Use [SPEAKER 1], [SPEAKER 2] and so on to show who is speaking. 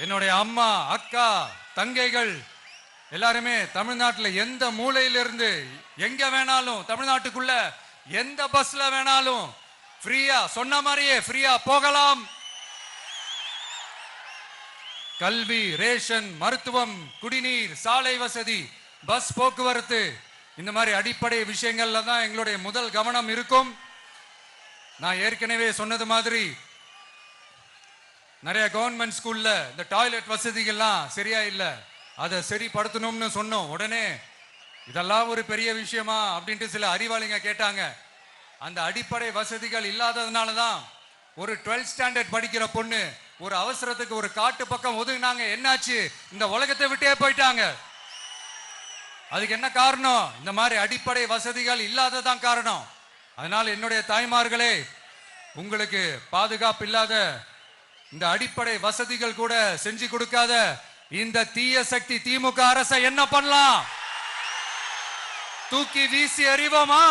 [SPEAKER 1] என்னுடைய அம்மா, அக்கா, தங்கைகள் எல்லாருமே தமிழ்நாட்டில் எந்த மூலையிலிருந்து எங்க வேணாலும், தமிழ்நாட்டுக்குள்ள எந்த பஸ்ல வேணாலும் ஃப்ரீயா, சொன்ன மாதிரியே ஃப்ரீயா போகலாம். கல்வி, ரேஷன், மருத்துவம், குடிநீர், சாலை வசதி, பஸ் போக்குவரத்து, இந்த மாதிரி அடிப்படை விஷயங்கள்ல தான் எங்களுடைய முதல் கவனம் இருக்கும். நான் ஏற்கனவே சொன்னது மாதிரி நிறைய கவர்மெண்ட் ஸ்கூல்ல இந்த டாய்லெட் வசதிகள்லாம் சரியா இல்லை, அதை சரிப்படுத்தணும்னு சொன்னோம். உடனே இதெல்லாம் ஒரு பெரிய விஷயமா அப்படின்ட்டு சில அறிவாளிங்க கேட்டாங்க. அந்த அடிப்படை வசதிகள் இல்லாததுனால தான் ஒரு 12th ஸ்டாண்டர்ட் படிக்கிற பொண்ணு ஒரு அவசரத்துக்கு ஒரு காட்டு பக்கம் ஒதுங்கினாங்க. என்னாச்சு? இந்த உலகத்தை விட்டே போயிட்டாங்க. அதுக்கு என்ன காரணம்? இந்த மாதிரி அடிப்படை வசதிகள் இல்லாததான் காரணம். அதனால என்னுடைய தாய்மார்களே, உங்களுக்கு பாதுகாப்பு இல்லாத இந்த அடிப்படை வசதிகள் கூட செஞ்சு கொடுக்காத இந்த தீய சக்தி திமுக அரசை என்ன பண்ணலாம்? தூக்கி வீசி எறிவோமா?